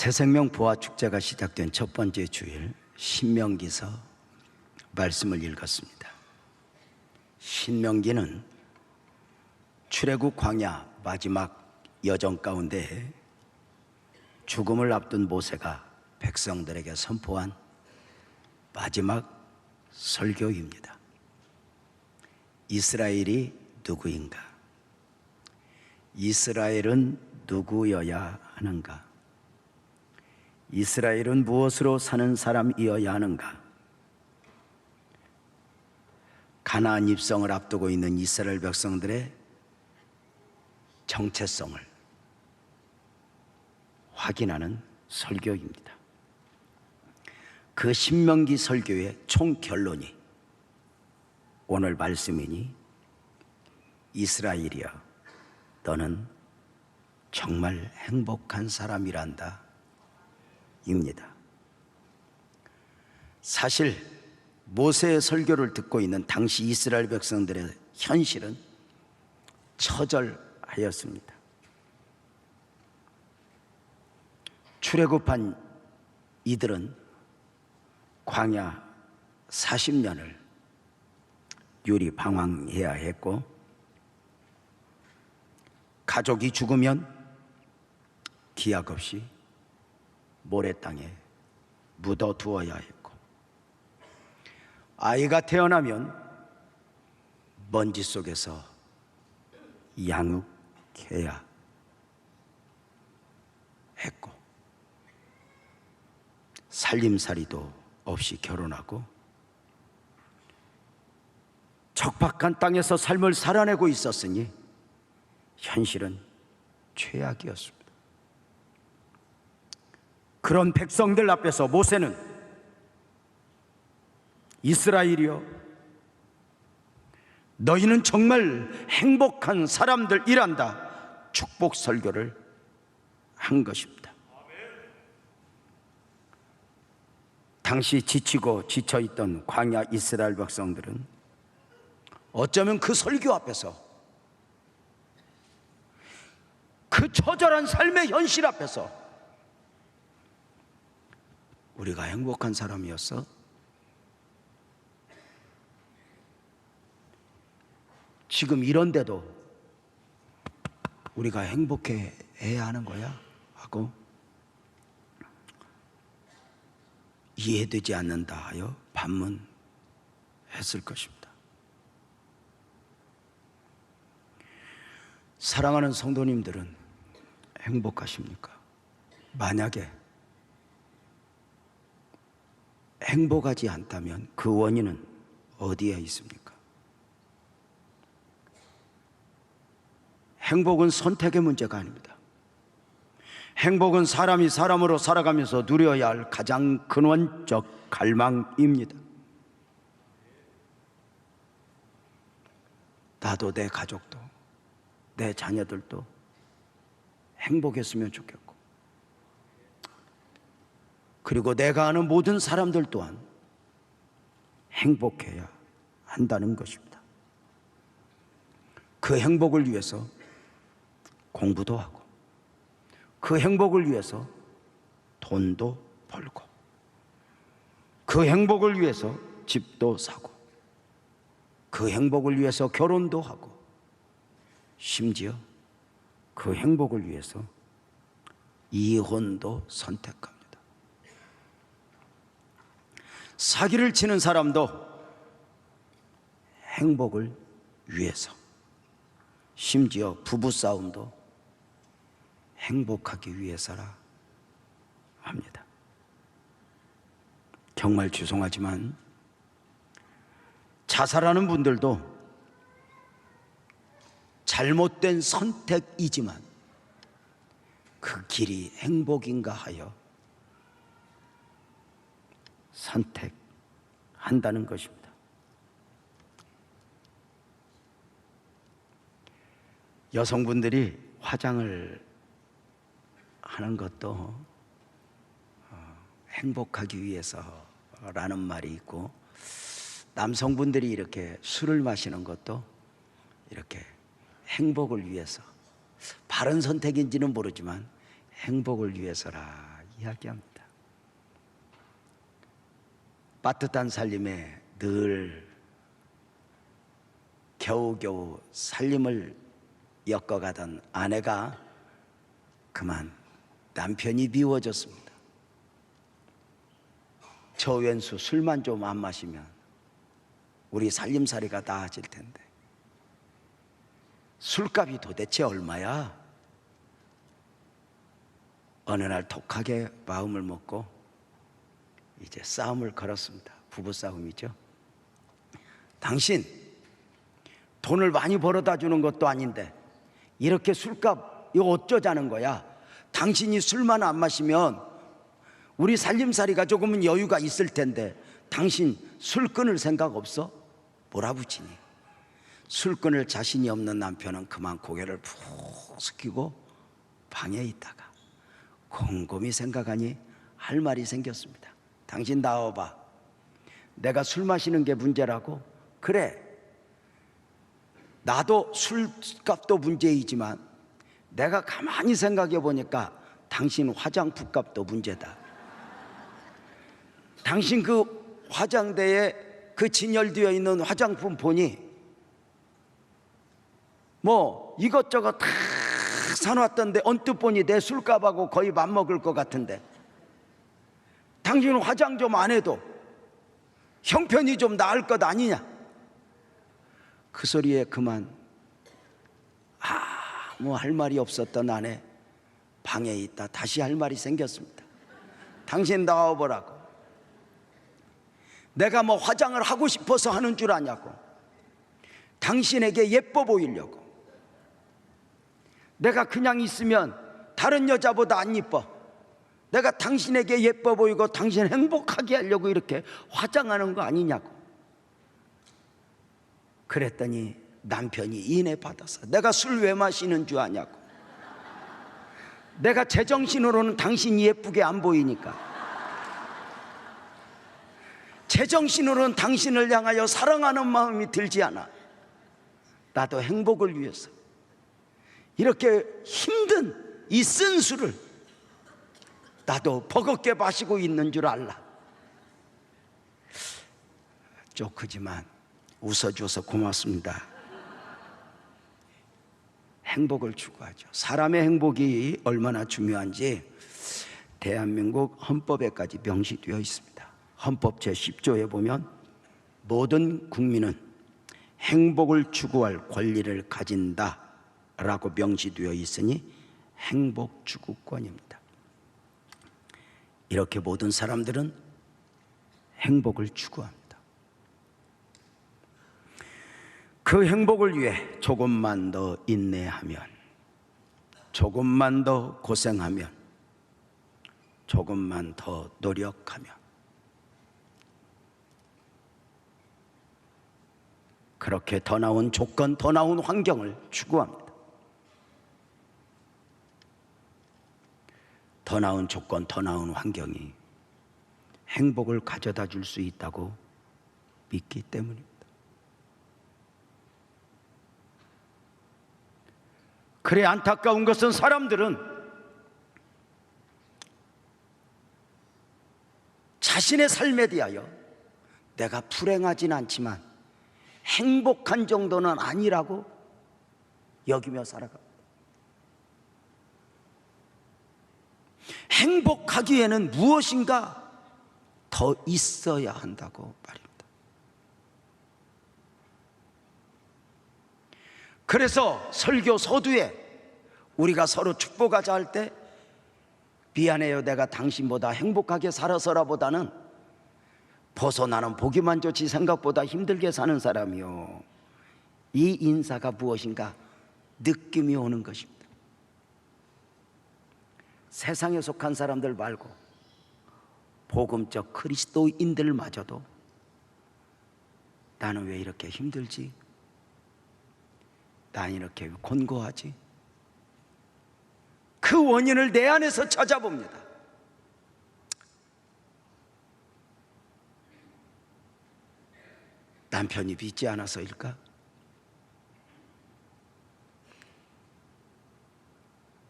새생명 부활축제가 시작된 첫 번째 주일 신명기서 말씀을 읽었습니다. 신명기는 출애굽 광야 마지막 여정 가운데 죽음을 앞둔 모세가 백성들에게 선포한 마지막 설교입니다. 이스라엘이 누구인가? 이스라엘은 누구여야 하는가? 이스라엘은 무엇으로 사는 사람이어야 하는가? 가나안 입성을 앞두고 있는 이스라엘 백성들의 정체성을 확인하는 설교입니다. 그 신명기 설교의 총 결론이 오늘 말씀이니 이스라엘이여 너는 정말 행복한 사람이란다 입니다. 사실 모세의 설교를 듣고 있는 당시 이스라엘 백성들의 현실은 처절하였습니다. 출애굽한 이들은 광야 40년을 유리방황해야 했고, 가족이 죽으면 기약 없이 모래 땅에 묻어두어야 했고, 아이가 태어나면 먼지 속에서 양육해야 했고, 살림살이도 없이 결혼하고 척박한 땅에서 삶을 살아내고 있었으니 현실은 최악이었습니다. 그런 백성들 앞에서 모세는 이스라엘이여 너희는 정말 행복한 사람들이란다 축복 설교를 한 것입니다. 당시 지치고 지쳐있던 광야 이스라엘 백성들은 어쩌면 그 설교 앞에서, 그 처절한 삶의 현실 앞에서 우리가 행복한 사람이었어? 지금 이런데도 우리가 행복해야 하는 거야? 하고 이해되지 않는다 하여 반문했을 것입니다. 사랑하는 성도님들은 행복하십니까? 만약에 행복하지 않다면 그 원인은 어디에 있습니까? 행복은 선택의 문제가 아닙니다. 행복은 사람이 사람으로 살아가면서 누려야 할 가장 근원적 갈망입니다. 나도 내 가족도 내 자녀들도 행복했으면 좋겠고, 그리고 내가 아는 모든 사람들 또한 행복해야 한다는 것입니다. 그 행복을 위해서 공부도 하고, 그 행복을 위해서 돈도 벌고, 그 행복을 위해서 집도 사고, 그 행복을 위해서 결혼도 하고, 심지어 그 행복을 위해서 이혼도 선택합니다. 사기를 치는 사람도 행복을 위해서, 심지어 부부싸움도 행복하기 위해서라 합니다. 정말 죄송하지만 자살하는 분들도 잘못된 선택이지만 그 길이 행복인가 하여 선택한다는 것입니다. 여성분들이 화장을 하는 것도 행복하기 위해서라는 말이 있고, 남성분들이 이렇게 술을 마시는 것도 이렇게 행복을 위해서, 바른 선택인지는 모르지만 행복을 위해서라 이야기합니다. 빠듯한 살림에 늘 겨우겨우 살림을 엮어가던 아내가 그만 남편이 미워졌습니다. 저 왼수 술만 좀 안 마시면 우리 살림살이가 나아질 텐데 술값이 도대체 얼마야? 어느 날 독하게 마음을 먹고 이제 싸움을 걸었습니다. 부부싸움이죠. 당신 돈을 많이 벌어다 주는 것도 아닌데 이렇게 술값 이거 어쩌자는 거야? 당신이 술만 안 마시면 우리 살림살이가 조금은 여유가 있을 텐데 당신 술 끊을 생각 없어? 몰아붙이니 술 끊을 자신이 없는 남편은 그만 고개를 푹 숙이고 방에 있다가 곰곰이 생각하니 할 말이 생겼습니다. 당신 나와봐. 내가 술 마시는 게 문제라고? 그래, 나도 술값도 문제이지만 내가 가만히 생각해 보니까 당신 화장품 값도 문제다. 당신 그 화장대에 그 진열되어 있는 화장품 보니 뭐 이것저것 다 사놨던데 언뜻 보니 내 술값하고 거의 맞먹을 것 같은데 당신은 화장 좀 안 해도 형편이 좀 나을 것 아니냐? 그 소리에 그만 아무 할 말이 없었던 아내 방에 있다 다시 할 말이 생겼습니다. 당신 나와보라고. 내가 뭐 화장을 하고 싶어서 하는 줄 아냐고. 당신에게 예뻐 보이려고. 내가 그냥 있으면 다른 여자보다 안 이뻐. 내가 당신에게 예뻐 보이고 당신 행복하게 하려고 이렇게 화장하는 거 아니냐고. 그랬더니 남편이 인해 받아서 내가 술 왜 마시는 줄 아냐고. 내가 제정신으로는 당신이 예쁘게 안 보이니까. 제정신으로는 당신을 향하여 사랑하는 마음이 들지 않아. 나도 행복을 위해서 이렇게 힘든 이 쓴 술을 나도 버겁게 마시고 있는 줄 알라. 조크지만 웃어줘서 고맙습니다. 행복을 추구하죠. 사람의 행복이 얼마나 중요한지 대한민국 헌법에까지 명시되어 있습니다. 헌법 제10조에 보면 모든 국민은 행복을 추구할 권리를 가진다라고 명시되어 있으니 행복 추구권입니다. 이렇게 모든 사람들은 행복을 추구합니다. 그 행복을 위해 조금만 더 인내하면, 조금만 더 고생하면, 조금만 더 노력하면 그렇게 더 나은 조건, 더 나은 환경을 추구합니다. 더 나은 조건, 더 나은 환경이 행복을 가져다 줄 수 있다고 믿기 때문입니다. 그래, 안타까운 것은 사람들은 자신의 삶에 대하여 내가 불행하진 않지만 행복한 정도는 아니라고 여기며 살아갑니다. 행복하기에는 무엇인가 더 있어야 한다고 말입니다. 그래서 설교 서두에 우리가 서로 축복하자 할 때 미안해요, 내가 당신보다 행복하게 살아서라보다는 벗어나는 보기만 좋지 생각보다 힘들게 사는 사람이요, 이 인사가 무엇인가 느낌이 오는 것입니다. 세상에 속한 사람들 말고 복음적 그리스도인들마저도 나는 왜 이렇게 힘들지? 난 이렇게 곤고하지? 그 원인을 내 안에서 찾아봅니다. 남편이 믿지 않아서일까?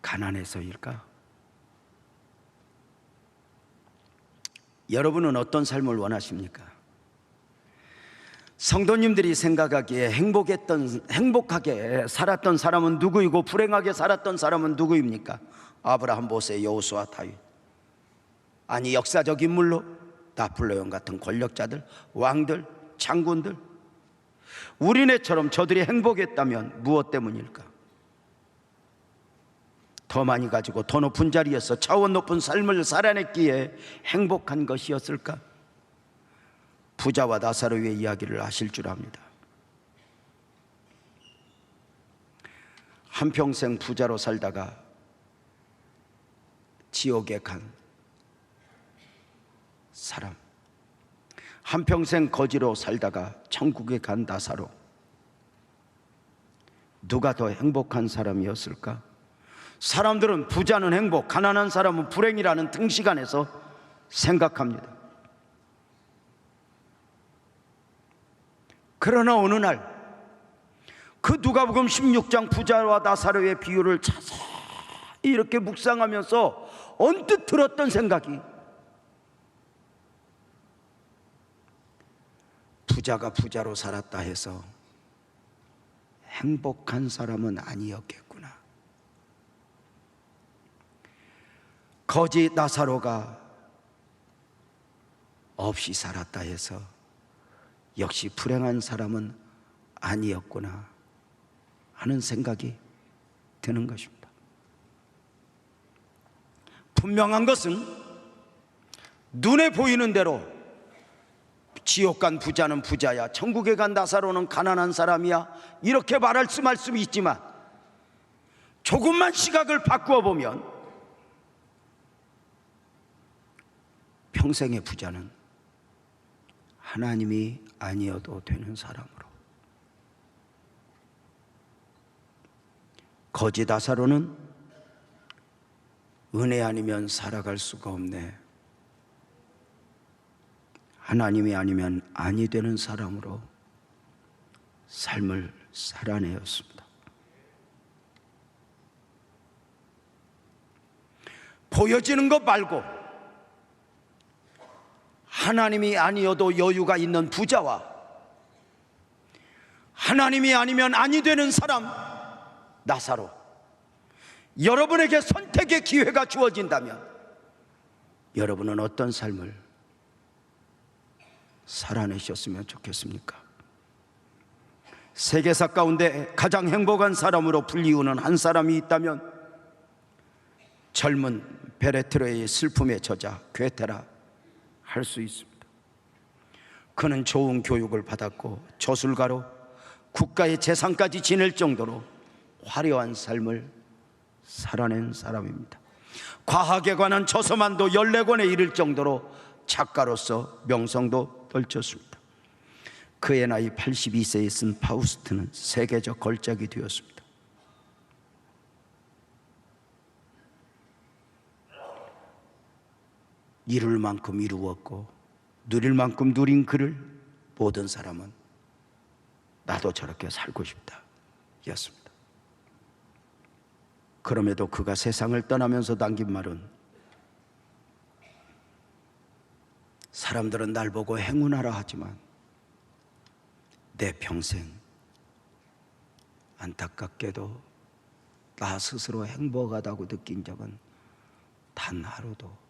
가난해서일까? 여러분은 어떤 삶을 원하십니까? 성도님들이 생각하기에 행복하게 살았던 사람은 누구이고 불행하게 살았던 사람은 누구입니까? 아브라함, 모세, 여호수아, 다윗. 아니, 역사적 인물로 나폴레옹 같은 권력자들, 왕들, 장군들. 우리네처럼 저들이 행복했다면 무엇 때문일까? 더 많이 가지고 더 높은 자리에서 차원 높은 삶을 살아냈기에 행복한 것이었을까? 부자와 나사로의 이야기를 아실 줄 압니다. 한평생 부자로 살다가 지옥에 간 사람, 한평생 거지로 살다가 천국에 간 나사로, 누가 더 행복한 사람이었을까? 사람들은 부자는 행복, 가난한 사람은 불행이라는 등시간에서 생각합니다. 그러나 어느 날 그 누가복음 16장 부자와 나사로의 비유를 자세히 이렇게 묵상하면서 언뜻 들었던 생각이, 부자가 부자로 살았다 해서 행복한 사람은 아니었겠구나. 거지 나사로가 없이 살았다 해서 역시 불행한 사람은 아니었구나 하는 생각이 드는 것입니다. 분명한 것은 눈에 보이는 대로 지옥 간 부자는 부자야, 천국에 간 나사로는 가난한 사람이야, 이렇게 말씀할 수 있지만 조금만 시각을 바꾸어 보면 평생의 부자는 하나님이 아니어도 되는 사람으로, 거지 나사로는 은혜 아니면 살아갈 수가 없네, 하나님이 아니면 아니 되는 사람으로 삶을 살아내었습니다. 보여지는 것 말고 하나님이 아니어도 여유가 있는 부자와 하나님이 아니면 아니 되는 사람 나사로, 여러분에게 선택의 기회가 주어진다면 여러분은 어떤 삶을 살아내셨으면 좋겠습니까? 세계사 가운데 가장 행복한 사람으로 불리우는 한 사람이 있다면 젊은 베르트르의 슬픔의 저자 괴테라 할 수 있습니다. 그는 좋은 교육을 받았고 저술가로 국가의 재산까지 지낼 정도로 화려한 삶을 살아낸 사람입니다. 과학에 관한 저서만도 14권에 이를 정도로 작가로서 명성도 떨쳤습니다. 그의 나이 82세에 쓴 파우스트는 세계적 걸작이 되었습니다. 이룰 만큼 이루었고 누릴 만큼 누린 그를 모든 사람은 나도 저렇게 살고 싶다 였습니다. 그럼에도 그가 세상을 떠나면서 남긴 말은, 사람들은 날 보고 행운하라 하지만 내 평생 안타깝게도 나 스스로 행복하다고 느낀 적은 단 하루도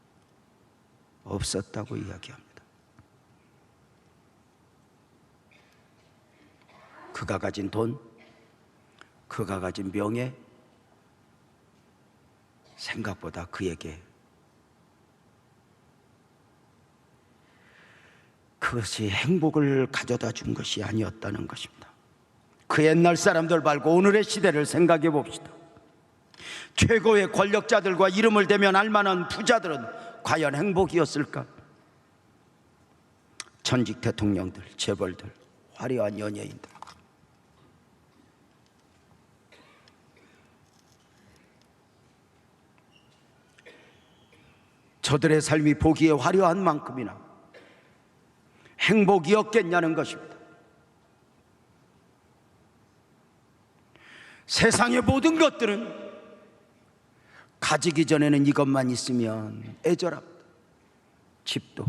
없었다고 이야기합니다. 그가 가진 돈, 그가 가진 명예, 생각보다 그에게 그것이 행복을 가져다 준 것이 아니었다는 것입니다. 그 옛날 사람들 말고 오늘의 시대를 생각해 봅시다. 최고의 권력자들과 이름을 대면 알만한 부자들은 과연 행복이었을까? 전직 대통령들, 재벌들, 화려한 연예인들, 저들의 삶이 보기에 화려한 만큼이나 행복이었겠냐는 것입니다. 세상의 모든 것들은 가지기 전에는 이것만 있으면 애절합니다. 집도,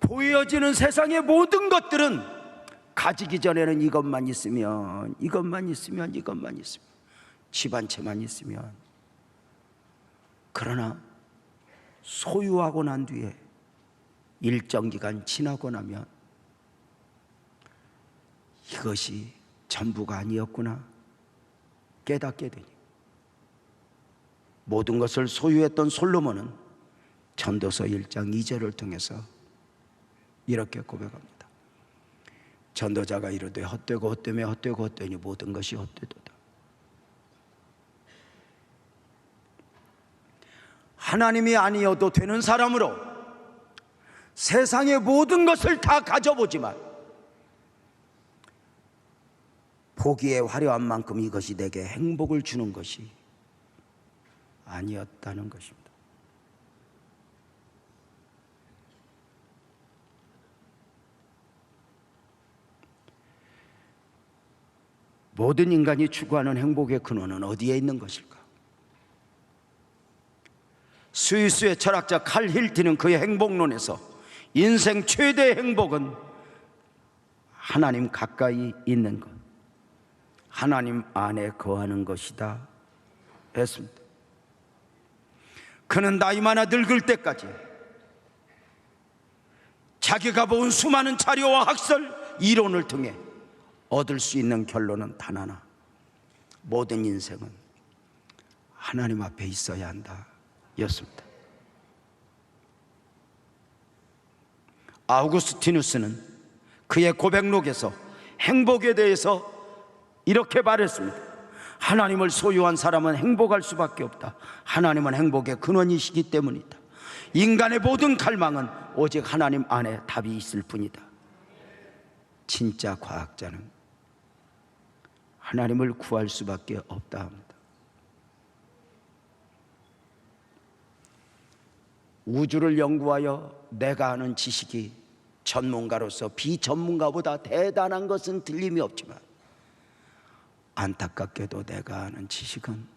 보여지는 세상의 모든 것들은 가지기 전에는 이것만 있으면, 이것만 있으면, 이것만 있으면, 집 한 채만 있으면. 그러나 소유하고 난 뒤에 일정 기간 지나고 나면 이것이 전부가 아니었구나 깨닫게 되니, 모든 것을 소유했던 솔로몬은 전도서 1장 2절을 통해서 이렇게 고백합니다. 전도자가 이르되 헛되고 헛되며 헛되고 헛되니 모든 것이 헛되도다. 하나님이 아니어도 되는 사람으로 세상의 모든 것을 다 가져보지만 보기에 화려한 만큼 이것이 내게 행복을 주는 것이 아니었다는 것입니다. 모든 인간이 추구하는 행복의 근원은 어디에 있는 것일까? 스위스의 철학자 칼 힐트는 그의 행복론에서 인생 최대의 행복은 하나님 가까이 있는 것, 하나님 안에 거하는 것이다 했습니다. 그는 나이 많아 늙을 때까지 자기가 본 수많은 자료와 학설, 이론을 통해 얻을 수 있는 결론은 단 하나: 모든 인생은 하나님 앞에 있어야 한다 였습니다. 아우구스티누스는 그의 고백록에서 행복에 대해서 이렇게 말했습니다. 하나님을 소유한 사람은 행복할 수밖에 없다. 하나님은 행복의 근원이시기 때문이다. 인간의 모든 갈망은 오직 하나님 안에 답이 있을 뿐이다. 진짜 과학자는 하나님을 구할 수밖에 없다 합니다. 우주를 연구하여 내가 아는 지식이 전문가로서 비전문가보다 대단한 것은 틀림이 없지만, 안타깝게도 내가 아는 지식은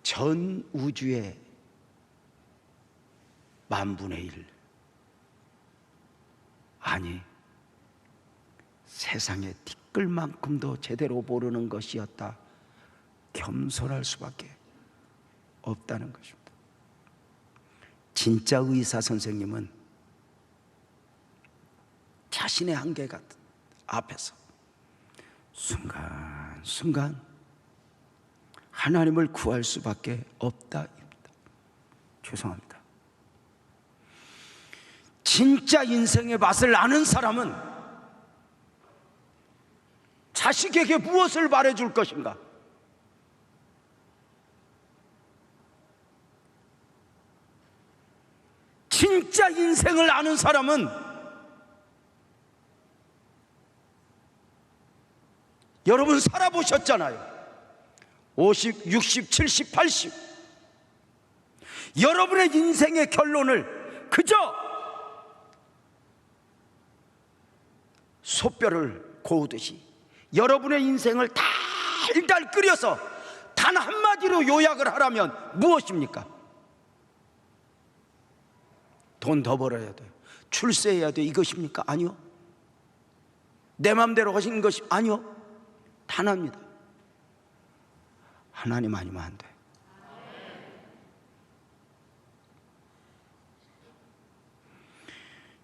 전 우주의 만분의 1, 아니 세상의 티끌만큼도 제대로 모르는 것이었다. 겸손할 수밖에 없다는 것입니다. 진짜 의사 선생님은 자신의 한계 같은 앞에서 순간순간 하나님을 구할 수밖에 없다입니다. 죄송합니다. 진짜 인생의 맛을 아는 사람은 자식에게 무엇을 말해줄 것인가? 진짜 인생을 아는 사람은 여러분 살아보셨잖아요. 50, 60, 70, 80. 여러분의 인생의 결론을 그저 솥뼈를 고우듯이 여러분의 인생을 달달 끓여서 단 한마디로 요약을 하라면 무엇입니까? 돈 더 벌어야 돼요, 출세해야 돼요, 이것입니까? 아니요. 내 맘대로 하시는 것이 아니요. 단합니다. 하나님 아니면 안 돼.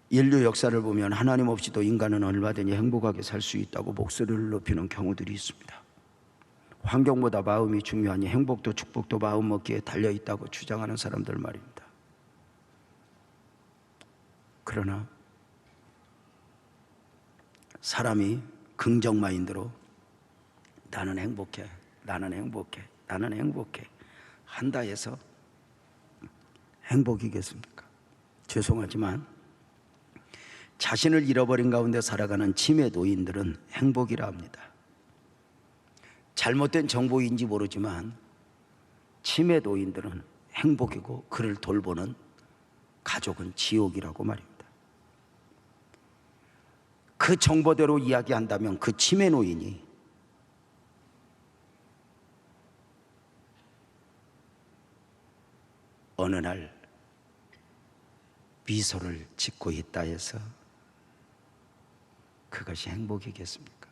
인류 역사를 보면 하나님 없이도 인간은 얼마든지 행복하게 살 수 있다고 목소리를 높이는 경우들이 있습니다. 환경보다 마음이 중요하니 행복도 축복도 마음 먹기에 달려있다고 주장하는 사람들 말입니다. 그러나 사람이 긍정 마인드로 나는 행복해, 나는 행복해, 나는 행복해 한다 해서 행복이겠습니까? 죄송하지만 자신을 잃어버린 가운데 살아가는 치매 노인들은 행복이라 합니다. 잘못된 정보인지 모르지만 치매 노인들은 행복이고 그를 돌보는 가족은 지옥이라고 말입니다. 그 정보대로 이야기한다면 그 치매 노인이 어느 날 미소를 짓고 있다 해서 그것이 행복이겠습니까?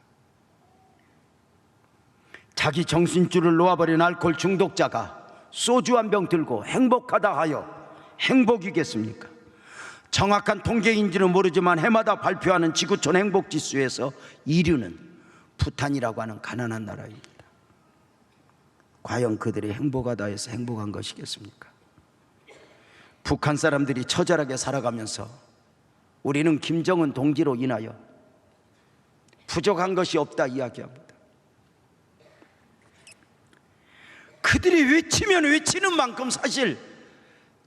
자기 정신줄을 놓아버린 알코올 중독자가 소주 한 병 들고 행복하다 하여 행복이겠습니까? 정확한 통계인지는 모르지만 해마다 발표하는 지구촌 행복지수에서 1위는 부탄이라고 하는 가난한 나라입니다. 과연 그들이 행복하다 해서 행복한 것이겠습니까? 북한 사람들이 처절하게 살아가면서 우리는 김정은 동지로 인하여 부족한 것이 없다 이야기합니다. 그들이 외치면 외치는 만큼 사실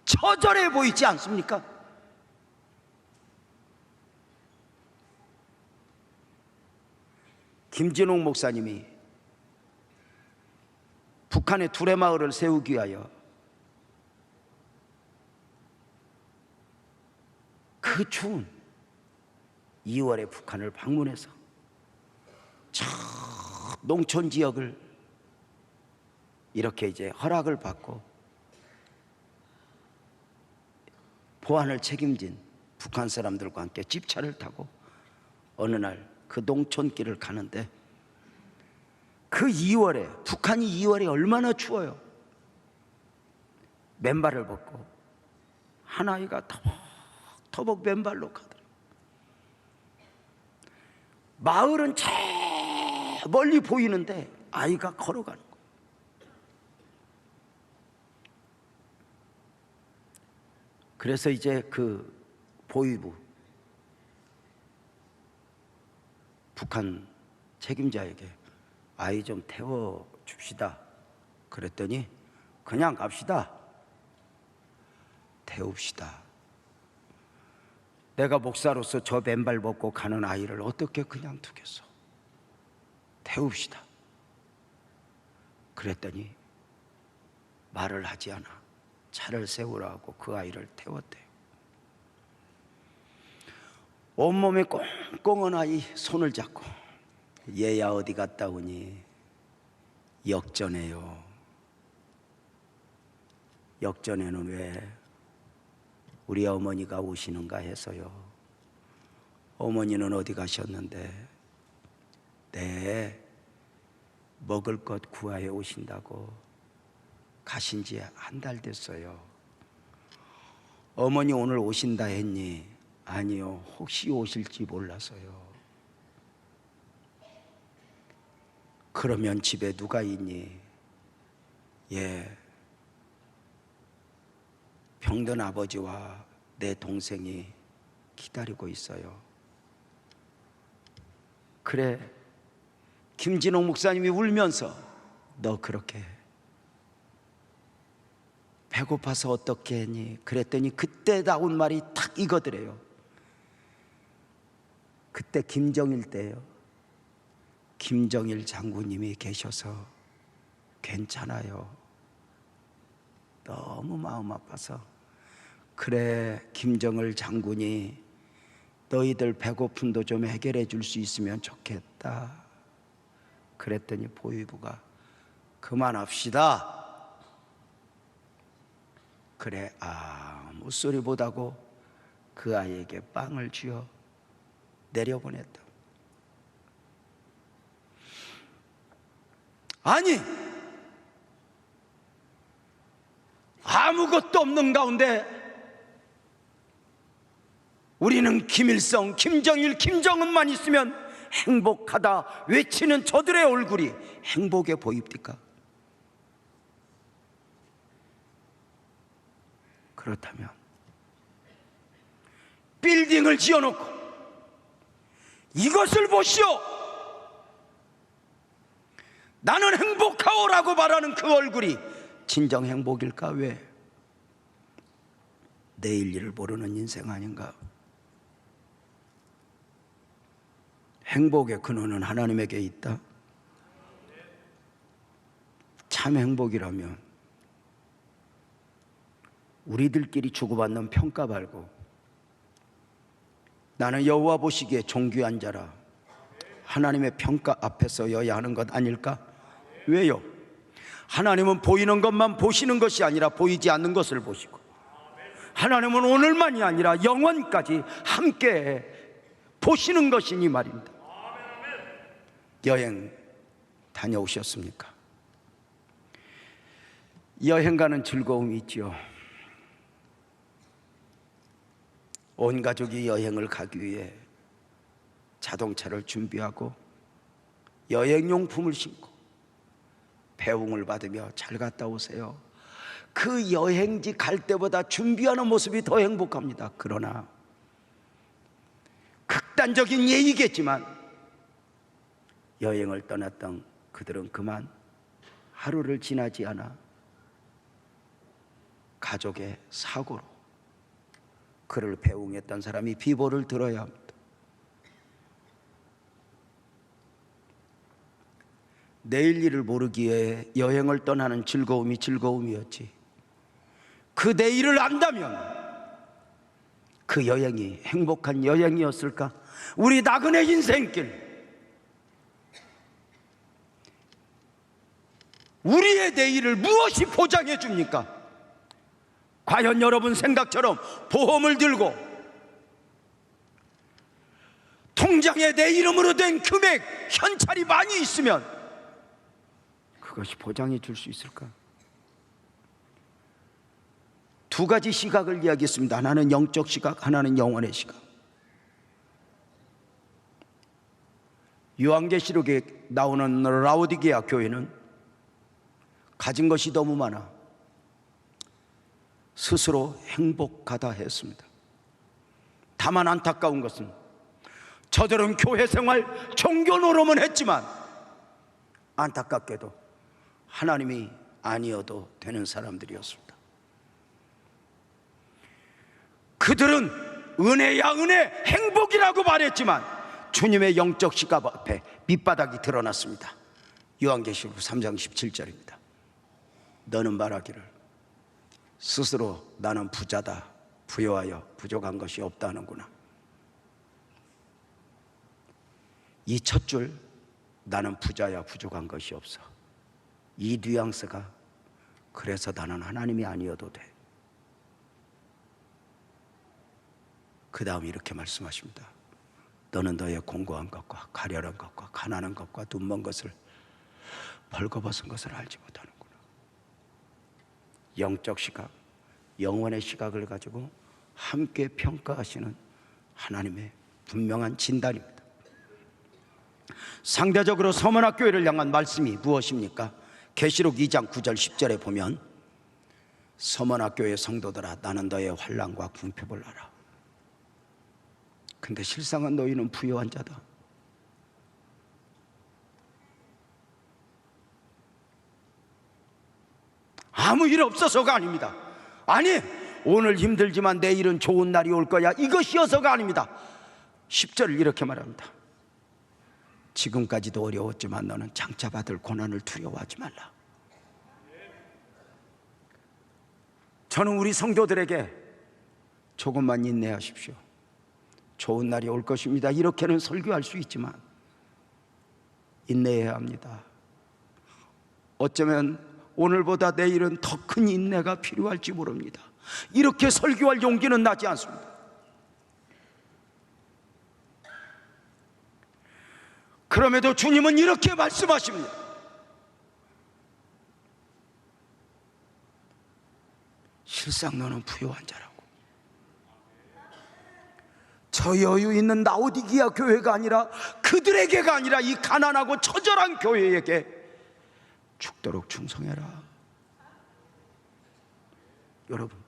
처절해 보이지 않습니까? 김진옥 목사님이 북한의 두레마을을 세우기 위하여 그 추운 2월에 북한을 방문해서 저 농촌 지역을 이렇게 이제 허락을 받고 보안을 책임진 북한 사람들과 함께 집차를 타고 어느 날 그 농촌길을 가는데 그 2월에 북한이 2월에 얼마나 추워요. 맨발을 벗고 한 아이가 터벅터벅 맨발로 가더라고요. 마을은 저 멀리 보이는데 아이가 걸어가는 거예요. 그래서 이제 그 보위부 북한 책임자에게 아이 좀 태워줍시다 그랬더니 그냥 갑시다. 태웁시다. 내가 목사로서 저 맨발 벗고 가는 아이를 어떻게 그냥 두겠어. 태웁시다. 그랬더니 말을 하지 않아 차를 세우라고 그 아이를 태웠대요. 온몸에 꽁꽁한 아이 손을 잡고 얘야 어디 갔다 오니? 역전해요. 역전에는 왜 우리 어머니가 오시는가 해서요. 어머니는 어디 가셨는데? 네, 먹을 것 구하여 오신다고 가신 지 한 달 됐어요. 어머니 오늘 오신다 했니? 아니요, 혹시 오실지 몰라서요. 그러면 집에 누가 있니? 예, 병든 아버지와 내 동생이 기다리고 있어요. 그래, 김진옥 목사님이 울면서 너 그렇게 배고파서 어떻게 했니? 그랬더니 그때 나온 말이 딱 이거더래요. 그때 김정일 때요. 김정일 장군님이 계셔서 괜찮아요. 너무 마음 아파서. 그래, 김정일 장군이 너희들 배고픔도 좀 해결해 줄 수 있으면 좋겠다. 그랬더니 보위부가 그만합시다. 그래, 아무 소리 못하고 그 아이에게 빵을 쥐어 내려보냈다. 아니, 아무것도 없는 가운데 우리는 김일성, 김정일, 김정은만 있으면 행복하다 외치는 저들의 얼굴이 행복해 보입니까? 그렇다면 빌딩을 지어놓고 이것을 보시오, 나는 행복하오라고 말하는 그 얼굴이 진정 행복일까? 왜? 내일 일을 모르는 인생 아닌가? 행복의 근원은 하나님에게 있다. 참 행복이라면 우리들끼리 주고받는 평가 말고 나는 여호와 보시기에 존귀한 자라 하나님의 평가 앞에 서여야 하는 것 아닐까? 왜요? 하나님은 보이는 것만 보시는 것이 아니라 보이지 않는 것을 보시고 하나님은 오늘만이 아니라 영원까지 함께 보시는 것이니 말입니다. 여행 다녀오셨습니까? 여행 가는 즐거움이 있죠. 온 가족이 여행을 가기 위해 자동차를 준비하고 여행용품을 신고 배웅을 받으며 잘 갔다 오세요. 그 여행지 갈 때보다 준비하는 모습이 더 행복합니다. 그러나 극단적인 예이겠지만 여행을 떠났던 그들은 그만 하루를 지나지 않아 가족의 사고로 그를 배웅했던 사람이 비보를 들어야 합니다. 내일 일을 모르기에 여행을 떠나는 즐거움이 즐거움이었지, 그 내일을 안다면 그 여행이 행복한 여행이었을까? 우리 나그네 인생길, 우리의 내일을 무엇이 보장해 줍니까? 과연 여러분 생각처럼 보험을 들고 통장에 내 이름으로 된 금액, 현찰이 많이 있으면 그것이 보장해 줄 수 있을까? 두 가지 시각을 이야기했습니다. 하나는 영적 시각, 하나는 영혼의 시각. 요한계시록에 나오는 라오디게아 교회는 가진 것이 너무 많아 스스로 행복하다 했습니다. 다만 안타까운 것은 저들은 교회 생활, 종교 노름은 했지만 안타깝게도 하나님이 아니어도 되는 사람들이었습니다. 그들은 은혜야 은혜, 행복이라고 말했지만 주님의 영적 시각 앞에 밑바닥이 드러났습니다. 요한계시록 3장 17절입니다. 너는 말하기를 스스로 나는 부자다, 부여하여 부족한 것이 없다 하는구나. 이 첫 줄, 나는 부자야 부족한 것이 없어, 이 뉘앙스가 그래서 나는 하나님이 아니어도 돼. 그 다음 이렇게 말씀하십니다. 너는 너의 공고한 것과 가련한 것과 가난한 것과 눈먼 것을 벌거벗은 것을 알지 못하는구나. 영적 시각, 영혼의 시각을 가지고 함께 평가하시는 하나님의 분명한 진단입니다. 상대적으로 서머나교회를 향한 말씀이 무엇입니까? 계시록 2장 9절 10절에 보면 서머나교회 성도들아, 나는 너의 환난과 궁핍을 알아. 근데 실상은 너희는 부유한 자다. 아무 일 없어서가 아닙니다. 아니, 오늘 힘들지만 내일은 좋은 날이 올 거야, 이것이어서가 아닙니다. 10절을 이렇게 말합니다. 지금까지도 어려웠지만 너는 장차 받을 고난을 두려워하지 말라. 저는 우리 성도들에게 조금만 인내하십시오, 좋은 날이 올 것입니다, 이렇게는 설교할 수 있지만 인내해야 합니다. 어쩌면 오늘보다 내일은 더 큰 인내가 필요할지 모릅니다. 이렇게 설교할 용기는 나지 않습니다. 그럼에도 주님은 이렇게 말씀하십니다. 실상 너는 부유한 자라고. 저 여유 있는 라오디게아 교회가 아니라, 그들에게가 아니라 이 가난하고 처절한 교회에게 죽도록 충성해라. 여러분,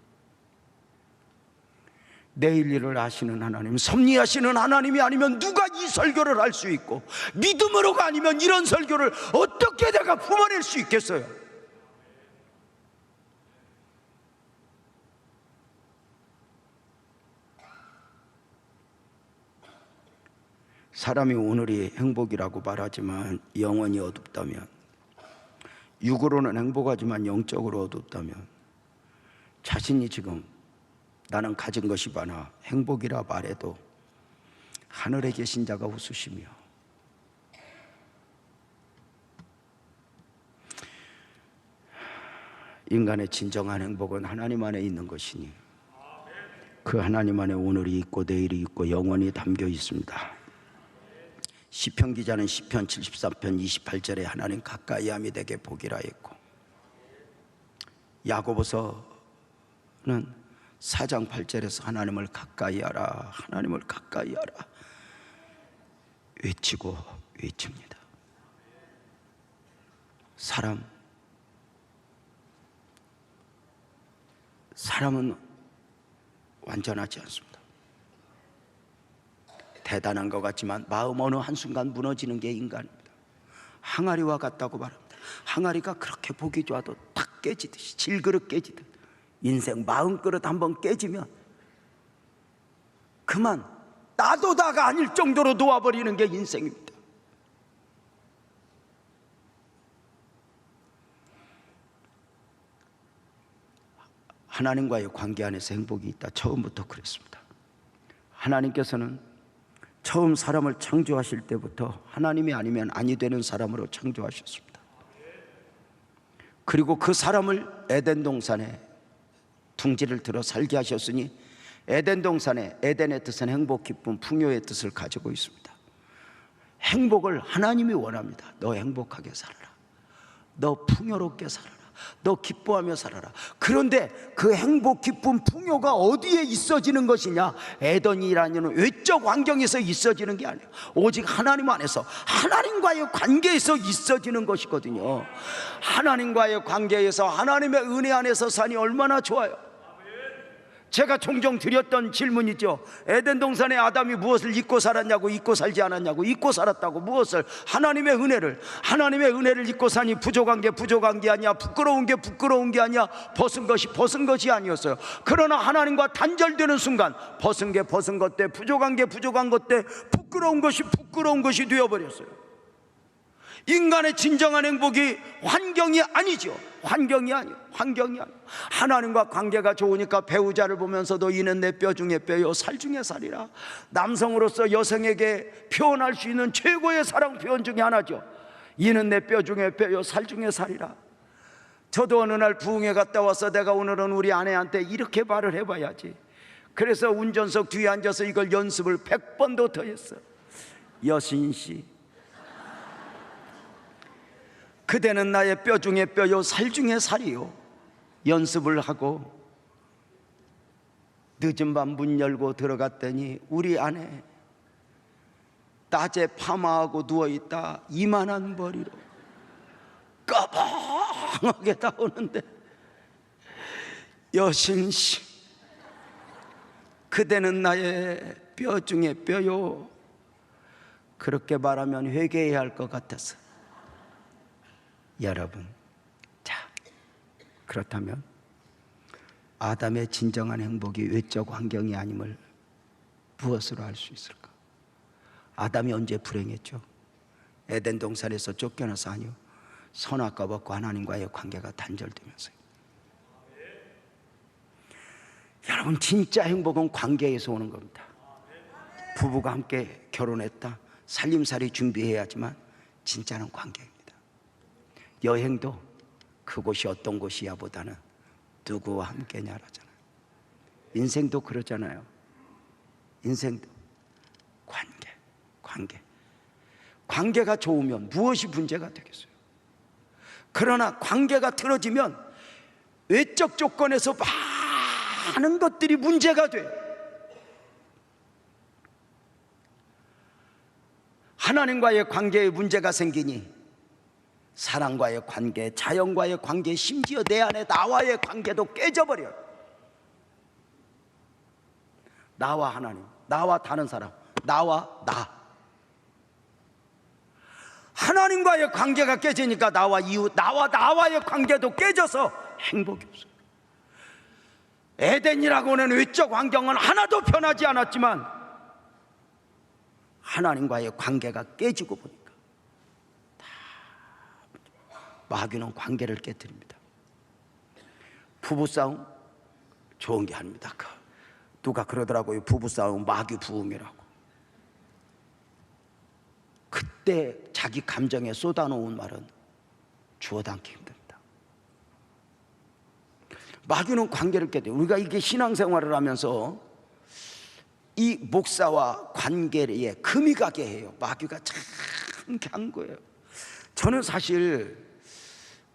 내일 일을 아시는 하나님, 섭리하시는 하나님이 아니면 누가 이 설교를 할 수 있고, 믿음으로가 아니면 이런 설교를 어떻게 내가 품어낼 수 있겠어요? 사람이 오늘이 행복이라고 말하지만 영원히 어둡다면, 육으로는 행복하지만 영적으로 어둡다면, 자신이 지금 나는 가진 것이 많아 행복이라 말해도 하늘에 계신 자가 웃으시며, 인간의 진정한 행복은 하나님 안에 있는 것이니 그 하나님 안에 오늘이 있고 내일이 있고 영원히 담겨 있습니다. 시편 기자는 시편 73편 28절에 하나님 가까이함이 되게 복이라 했고, 야고보서는 4장 8절에서 하나님을 가까이 하라, 하나님을 가까이 하라 외치고 외칩니다. 사람은 완전하지 않습니다. 대단한 것 같지만 마음 어느 한순간 무너지는 게 인간입니다. 항아리와 같다고 말합니다. 항아리가 그렇게 보기 좋아도 탁 깨지듯이, 질그릇 깨지듯 인생 마음그릇 한번 깨지면 그만 나도 다가 아닐 정도로 놓아버리는 게 인생입니다. 하나님과의 관계 안에서 행복이 있다. 처음부터 그랬습니다. 하나님께서는 처음 사람을 창조하실 때부터 하나님이 아니면 아니 되는 사람으로 창조하셨습니다. 그리고 그 사람을 에덴 동산에 둥지를 들어 살게 하셨으니, 에덴 동산에 에덴의 뜻은 행복, 기쁨, 풍요의 뜻을 가지고 있습니다. 행복을 하나님이 원합니다. 너 행복하게 살아라, 너 풍요롭게 살아라, 너 기뻐하며 살아라. 그런데 그 행복, 기쁨, 풍요가 어디에 있어지는 것이냐? 에덴이라는 외적 환경에서 있어지는 게 아니에요. 오직 하나님 안에서, 하나님과의 관계에서 있어지는 것이거든요. 하나님과의 관계에서, 하나님의 은혜 안에서 사니 얼마나 좋아요. 제가 종종 드렸던 질문이죠. 에덴 동산에 아담이 무엇을 잊고 살았냐고. 잊고 살지 않았냐고. 잊고 살았다고. 무엇을? 하나님의 은혜를. 하나님의 은혜를 잊고 사니 부족한 게 부족한 게 아니야, 부끄러운 게 부끄러운 게 아니야, 벗은 것이 벗은 것이 아니었어요. 그러나 하나님과 단절되는 순간 벗은 게 벗은 것 때, 부족한 게 부족한 것 때, 부끄러운 것이 부끄러운 것이 되어버렸어요. 인간의 진정한 행복이 환경이 아니죠. 환경이 아니에요. 환경이 아니에요. 하나님과 관계가 좋으니까 배우자를 보면서도 이는 내 뼈 중에 뼈요 살 중에 살이라. 남성으로서 여성에게 표현할 수 있는 최고의 사랑 표현 중에 하나죠. 이는 내 뼈 중에 뼈요 살 중에 살이라. 저도 어느 날 부흥회 갔다 와서 내가 오늘은 우리 아내한테 이렇게 말을 해봐야지. 그래서 운전석 뒤에 앉아서 이걸 연습을 100번도 더 했어요. 여신씨, 그대는 나의 뼈 중에 뼈요 살 중에 살이요. 연습을 하고 늦은 밤 문 열고 들어갔더니 우리 아내 낮에 파마하고 누워있다 이만한 머리로 까방하게 나오는데, 여신씨, 그대는 나의 뼈 중에 뼈요. 그렇게 말하면 회개해야 할 것 같아서. 여러분, 자, 그렇다면 아담의 진정한 행복이 외적 환경이 아님을 무엇으로 알 수 있을까? 아담이 언제 불행했죠? 에덴 동산에서 쫓겨나서 아니요, 선악과 벗고 하나님과의 관계가 단절되면서요. 여러분, 진짜 행복은 관계에서 오는 겁니다. 부부가 함께 결혼했다, 살림살이 준비해야지만 진짜는 관계입니다. 여행도 그곳이 어떤 곳이야 보다는 누구와 함께냐라잖아요. 인생도 그러잖아요. 인생도 관계가 좋으면 무엇이 문제가 되겠어요? 그러나 관계가 틀어지면 외적 조건에서 많은 것들이 문제가 돼요. 하나님과의 관계에 문제가 생기니 사람과의 관계, 자연과의 관계, 심지어 내 안에 나와의 관계도 깨져버려요. 나와 하나님, 나와 다른 사람, 나와 나. 하나님과의 관계가 깨지니까 나와 이웃, 나와의 관계도 깨져서 행복이 없어요. 에덴이라고는 외적 환경은 하나도 변하지 않았지만 하나님과의 관계가 깨지고 보니까 마귀는 관계를 깨뜨립니다. 부부싸움 좋은 게 아닙니다. 누가 그러더라고요. 부부싸움 마귀 부흥이라고. 그때 자기 감정에 쏟아놓은 말은 주워 담기 힘듭니다. 마귀는 관계를 깨뜨려요. 우리가 이게 신앙생활을 하면서 이 목사와 관계에 금이 가게 해요. 마귀가 참 간 거예요. 저는 사실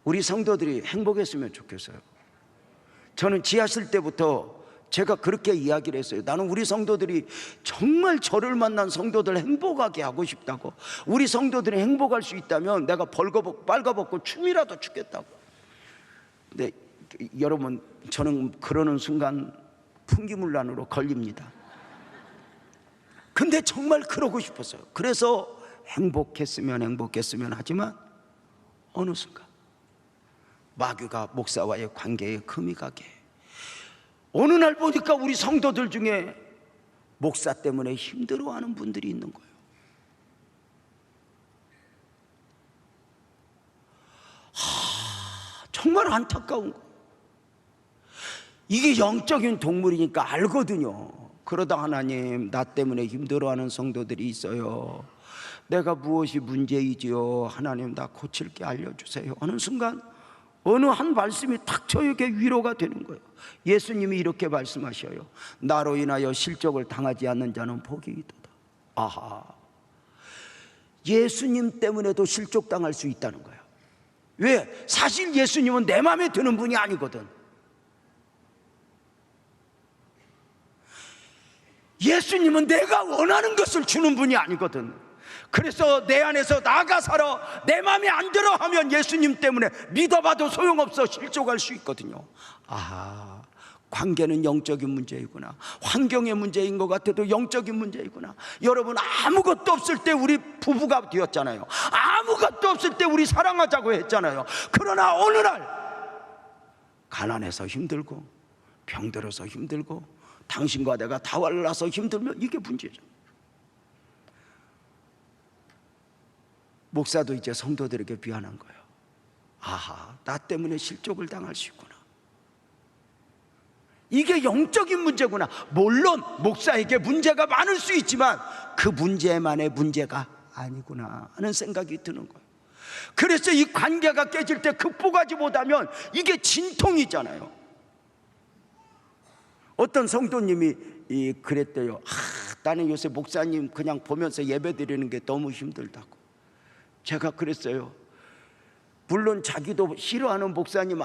우리 성도들이 행복했으면 좋겠어요. 저는 지하실 때부터 제가 그렇게 이야기를 했어요. 나는 우리 성도들이 정말 저를 만난 성도들 행복하게 하고 싶다고. 우리 성도들이 행복할 수 있다면 내가 빨가벗고 춤이라도 추겠다고. 근데 여러분, 저는 그러는 순간 풍기문란으로 걸립니다. 근데 정말 그러고 싶었어요. 그래서 행복했으면 하지만 어느 순간 마귀가 목사와의 관계에 금이 가게 해요. 어느 날 보니까 우리 성도들 중에 목사 때문에 힘들어하는 분들이 있는 거예요. 정말 안타까운 거예요. 이게 영적인 동물이니까 알거든요. 그러다 하나님, 나 때문에 힘들어하는 성도들이 있어요. 내가 무엇이 문제이지요? 하나님, 나 고칠 게 알려주세요. 어느 순간 어느 한 말씀이 탁 저에게 위로가 되는 거예요. 예수님이 이렇게 말씀하셔요. 나로 인하여 실족을 당하지 않는 자는 복이 있도다. 아하, 예수님 때문에도 실족당할 수 있다는 거예요. 왜? 사실 예수님은 내 마음에 드는 분이 아니거든. 예수님은 내가 원하는 것을 주는 분이 아니거든. 그래서 내 안에서 나가 살아 내 마음에 안 들어 하면 예수님 때문에 믿어봐도 소용없어, 실족할 수 있거든요. 아하, 관계는 영적인 문제이구나. 환경의 문제인 것 같아도 영적인 문제이구나. 여러분, 아무것도 없을 때 우리 부부가 되었잖아요. 아무것도 없을 때 우리 사랑하자고 했잖아요. 그러나 어느 날 가난해서 힘들고 병들어서 힘들고 당신과 내가 다왈라서 힘들면 이게 문제죠. 목사도 이제 성도들에게 미안한 거예요. 아하, 나 때문에 실족을 당할 수 있구나. 이게 영적인 문제구나. 물론 목사에게 문제가 많을 수 있지만 그 문제만의 문제가 아니구나 하는 생각이 드는 거예요. 그래서 이 관계가 깨질 때 극복하지 못하면 이게 진통이잖아요. 어떤 성도님이 그랬대요. 나는 요새 목사님 그냥 보면서 예배 드리는 게 너무 힘들다고. 제가 그랬어요. 물론 자기도 싫어하는 목사님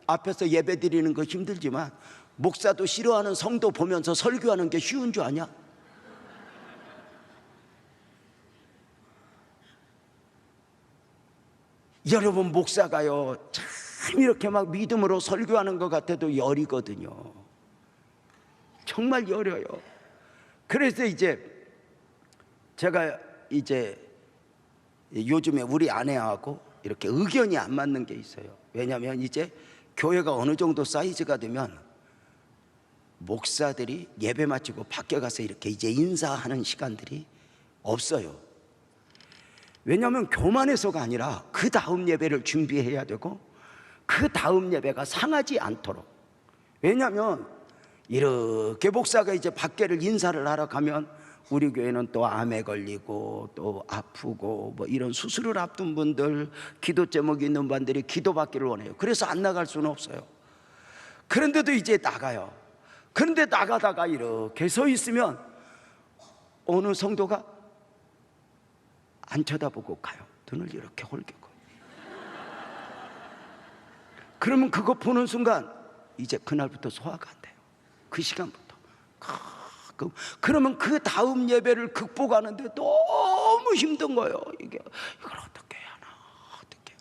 앞에서 예배 드리는 거 힘들지만 목사도 싫어하는 성도 보면서 설교하는 게 쉬운 줄 아냐? 여러분, 목사가요 참 이렇게 막 믿음으로 설교하는 것 같아도 열이거든요. 정말 열려요. 그래서 이제 제가 이제 요즘에 우리 아내하고 이렇게 의견이 안 맞는 게 있어요. 왜냐하면 이제 교회가 어느 정도 사이즈가 되면 목사들이 예배 마치고 밖에 가서 이렇게 이제 인사하는 시간들이 없어요. 왜냐하면 교만해서가 아니라 그 다음 예배를 준비해야 되고 그 다음 예배가 상하지 않도록. 왜냐하면 이렇게 목사가 이제 밖에를 인사를 하러 가면 우리 교회는 또 암에 걸리고 또 아프고 뭐 이런 수술을 앞둔 분들, 기도 제목이 있는 분들이 기도받기를 원해요. 그래서 안 나갈 수는 없어요. 그런데도 이제 나가요. 그런데 나가다가 이렇게 서 있으면 어느 성도가 안 쳐다보고 가요. 눈을 이렇게 홀기고. 그러면 그거 보는 순간 이제 그날부터 소화가 안 돼요. 그 시간부터. 그러면 그 다음 예배를 극복하는데 너무 힘든 거예요. 이걸 어떻게 해야 하나, 어떻게.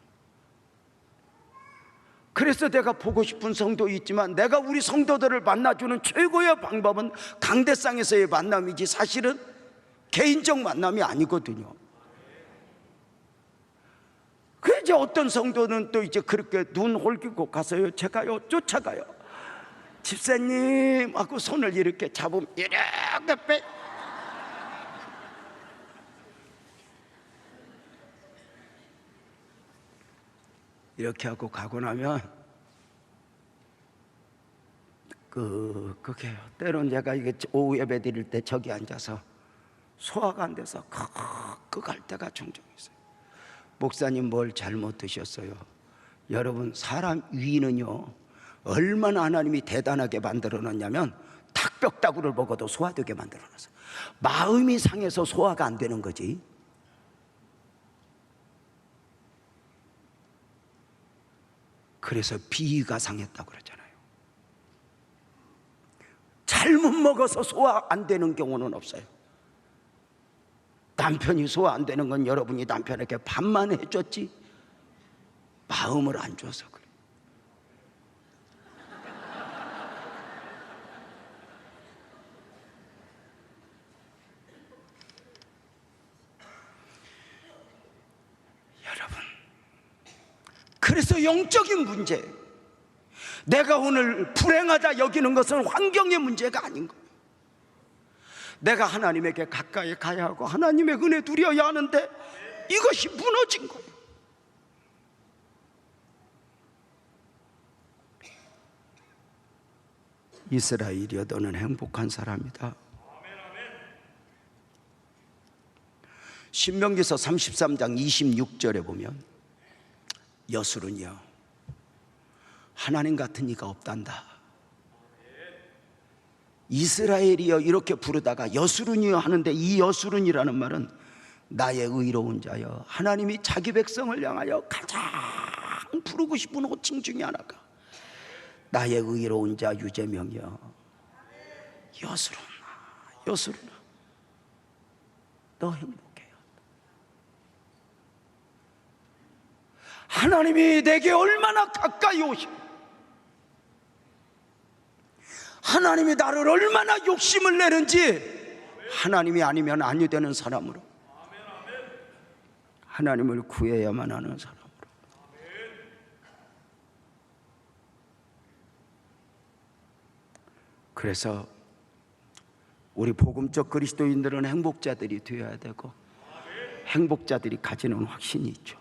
그래서 내가 보고 싶은 성도 있지만 내가 우리 성도들을 만나주는 최고의 방법은 강대상에서의 만남이지 사실은 개인적 만남이 아니거든요. 그 이제 어떤 성도는 또 이제 그렇게 눈 홀기고 가서요, 제가요 쫓아가요. 집사님 하고 손을 이렇게 잡으면 이렇게 빼. 이렇게 하고 가고 나면 그게요. 때론 제가 이게 오후 예배 드릴 때 저기 앉아서 소화가 안 돼서 할 때가 종종 있어요. 목사님 뭘 잘못 드셨어요? 여러분, 사람 위는요 얼마나 하나님이 대단하게 만들어 놨냐면 닭뼈다구를 먹어도 소화되게 만들어놨어. 마음이 상해서 소화가 안 되는 거지. 그래서 비위가 상했다고 그러잖아요. 잘못 먹어서 소화 안 되는 경우는 없어요. 남편이 소화 안 되는 건 여러분이 남편에게 밥만 해줬지 마음을 안 줘서 그래. 여러분, 그래서 영적인 문제, 내가 오늘 불행하다 여기는 것은 환경의 문제가 아닌 거예요. 내가 하나님에게 가까이 가야 하고 하나님의 은혜 누려야 하는데 이것이 무너진 거예요. 이스라엘이여, 너는 행복한 사람이다. 신명기서 33장 26절에 보면 여수른이여, 하나님 같은 이가 없단다. 이스라엘이여 이렇게 부르다가 여수른이여 하는데, 이 여수른이라는 말은 나의 의로운 자여, 하나님이 자기 백성을 향하여 가장 부르고 싶은 호칭 중에 하나가 나의 의로운 자 유재명이여, 여수른아, 여수른아, 너 행복해요. 하나님이 내게 얼마나 가까이 오시고 하나님이 나를 얼마나 욕심을 내는지, 하나님이 아니면 아니 되는 사람으로, 하나님을 구해야만 하는 사람으로. 그래서 우리 복음적 그리스도인들은 행복자들이 되어야 되고, 행복자들이 가지는 확신이 있죠.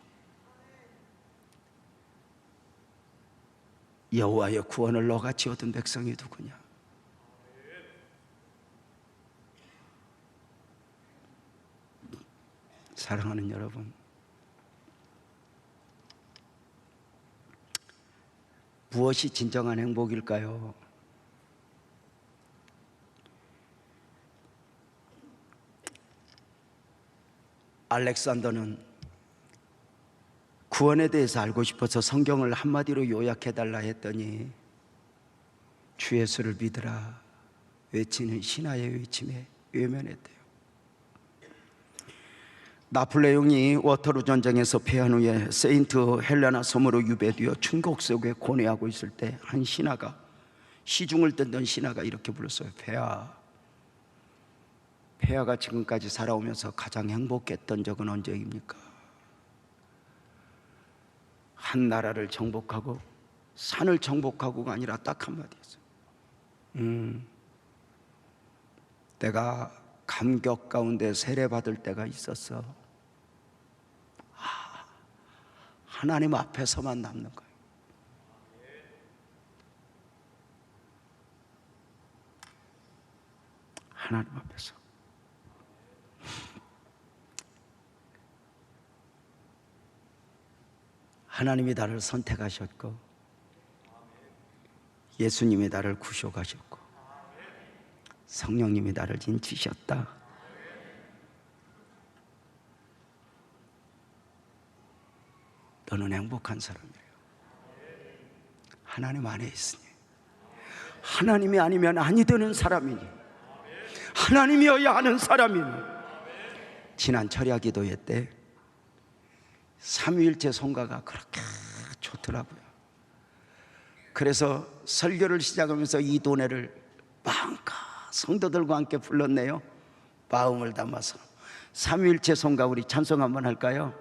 여호와의 구원을 너같이 얻은 백성이 누구냐? 사랑하는 여러분, 무엇이 진정한 행복일까요? 알렉산더는 구원에 대해서 알고 싶어서 성경을 한마디로 요약해달라 했더니 주 예수를 믿으라 외치는 신하의 외침에 외면했대요. 나폴레옹이 워터루 전쟁에서 패한 후에 세인트 헬레나 섬으로 유배되어 충격 속에 고뇌하고 있을 때 한 신하가, 시중을 듣던 신하가 이렇게 불렀어요. 폐하가 지금까지 살아오면서 가장 행복했던 적은 언제입니까? 한 나라를 정복하고 산을 정복하고가 아니라 딱 한마디 했어요. 내가 감격 가운데 세례받을 때가 있었어. 하나님 앞에서만 남는 거예요. 하나님 앞에서. 하나님이 나를 선택하셨고 예수님이 나를 구속하셨고 성령님이 나를 인치셨다. 너는 행복한 사람이에요. 하나님 안에 있으니. 하나님이 아니면 아니 되는 사람이니, 하나님이어야 하는 사람이니. 지난 철야 기도회 때 삼위일체 성가가 그렇게 좋더라고요. 그래서 설교를 시작하면서 이 도내를 마음껏 성도들과 함께 불렀네요. 마음을 담아서. 삼위일체 성가 우리 찬송 한번 할까요?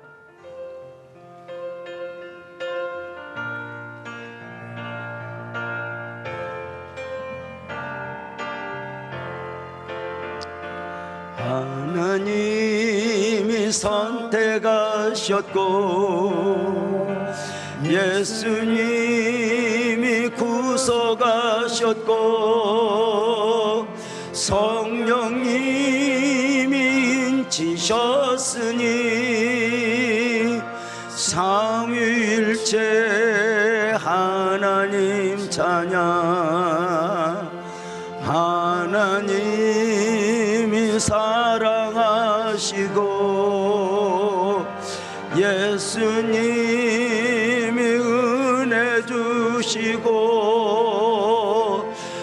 하나님이 선택하셨고 예수님이 구속하셨고 성령님이 인치셨으니 삼위일체 하나님 찬양. 동하시고 예수님이 은혜 주시고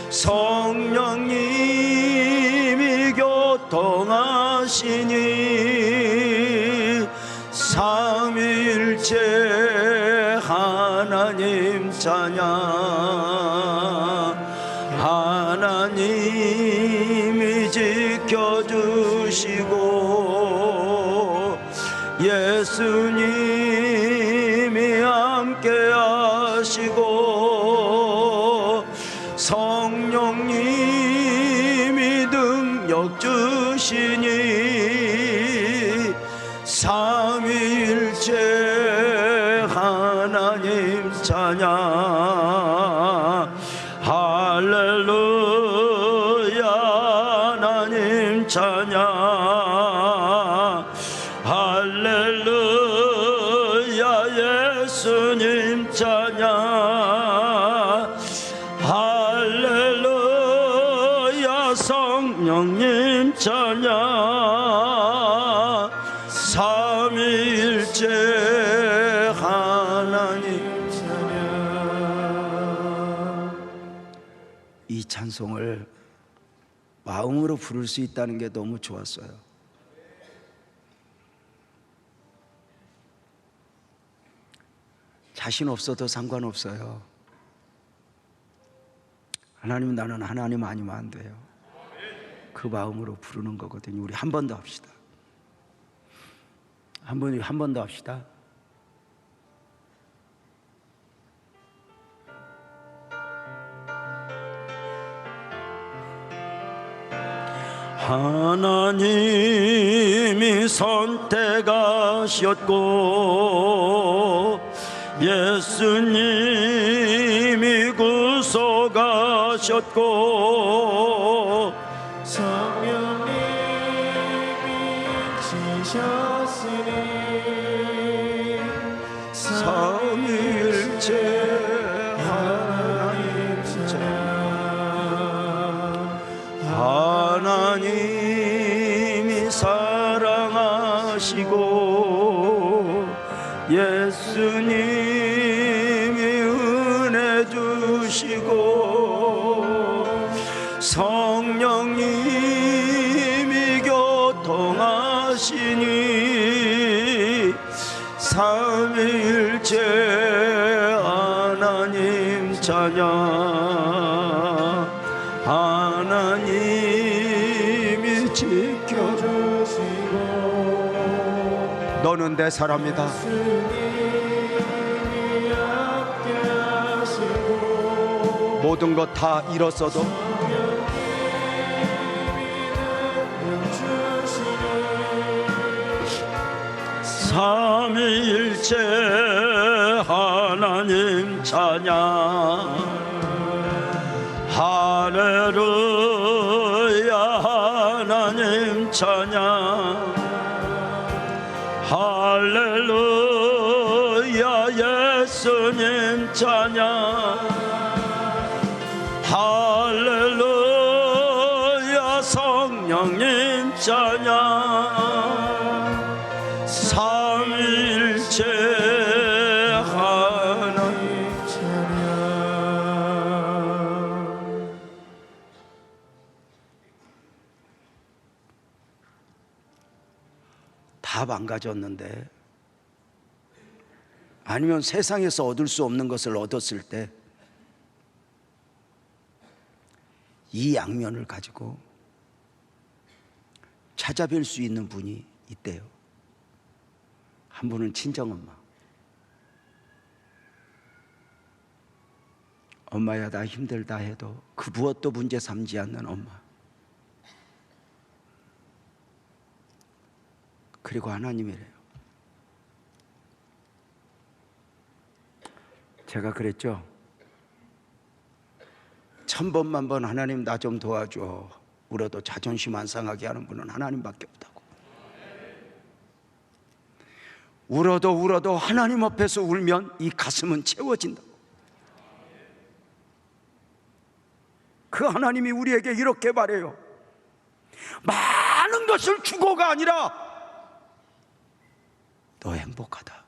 성령님이 교통하시니 삼위일체 하나님 찬양 하나님이 지켜주시고 예수님이 함께 하시고 성령님이 능력 주시니 삼위일체 하나님 찬양 할렐루야 하나님 찬양 할렐루야 예수님 찬양 할렐루야 성령님 찬양 삼위일체 하나님 찬양. 이 찬송을 마음으로 부를 수 있다는 게 너무 좋았어요. 자신 없어도 상관없어요. 하나님, 나는 하나님 아니면 안 돼요. 그 마음으로 부르는 거거든요. 우리 한 번 더 합시다. 한 번 더 합시다. 하나님이 선택하셨고 예수님이 구속하셨고 성령님이 지셨으니 삼위일체 하나님 찬양 하나님이 사랑하시고 예수님이 은혜 주시고 성령님이 교통하시니 삼위일체 하나님 찬양 하나님이 지켜주시고 너는 내 사람이다. 모든 것 다 잃었어도 삼위일체 하나님 찬양 할렐루야 하나님 찬양 할렐루야 예수님 찬양 할렐루야 성령님 찬양 삼위일체 하나님 찬양. 다 망가졌는데 아니면 세상에서 얻을 수 없는 것을 얻었을 때 이 양면을 가지고 찾아뵐 수 있는 분이 있대요. 한 분은 친정엄마. 엄마야 나 힘들다 해도 그 무엇도 문제 삼지 않는 엄마. 그리고 하나님이래요. 제가 그랬죠. 1000번 만번 하나님 나 좀 도와줘 울어도 자존심 안 상하게 하는 분은 하나님밖에 없다고. 울어도 하나님 앞에서 울면 이 가슴은 채워진다고. 그 하나님이 우리에게 이렇게 말해요. 많은 것을 주고가 아니라 너 행복하다.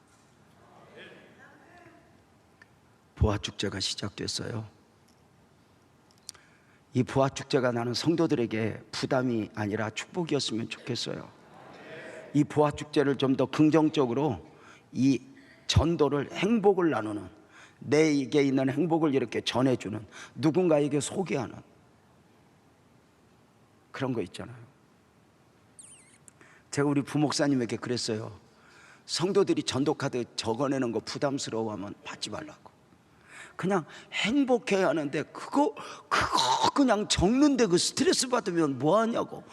부활축제가 시작됐어요. 이 부활축제가 나는 성도들에게 부담이 아니라 축복이었으면 좋겠어요. 이 부활축제를 좀 더 긍정적으로, 이 전도를, 행복을 나누는, 내게 있는 행복을 이렇게 전해주는, 누군가에게 소개하는 그런 거 있잖아요. 제가 우리 부목사님에게 그랬어요. 성도들이 전도카드 적어내는 거 부담스러워하면 받지 말라고. 그냥 행복해야 하는데 그거 그냥 적는데 그 스트레스 받으면 뭐 하냐고.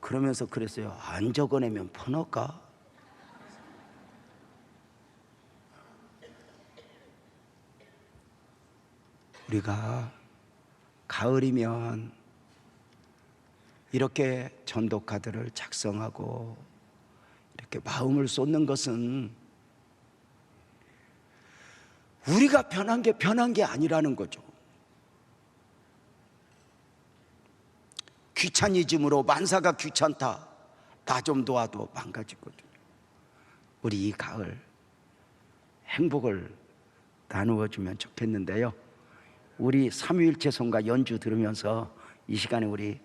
그러면서 그랬어요. 안 적어내면 퍼널까? 우리가 가을이면 이렇게 전도카드를 작성하고 이렇게 마음을 쏟는 것은 우리가 편한 게 아니라는 거죠. 귀차니즘으로 만사가 귀찮다, 나 좀 도와도 망가지거든요. 우리 이 가을 행복을 나누어 주면 좋겠는데요. 우리 삼위일체 성가 연주 들으면서 이 시간에 우리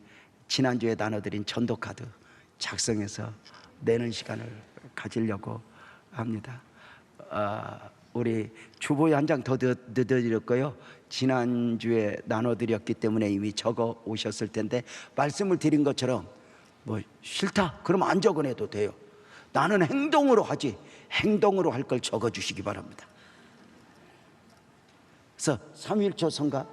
지난주에 나눠드린 전도카드 작성해서 내는 시간을 가지려고 합니다. 우리 주보에 한 장 더 넣어드렸고요. 지난주에 나눠드렸기 때문에 이미 적어 오셨을 텐데, 말씀을 드린 것처럼 뭐 싫다 그러면 안 적어내도 돼요. 나는 행동으로 하지, 행동으로 할 걸 적어주시기 바랍니다. 그래서 삼위일체 성가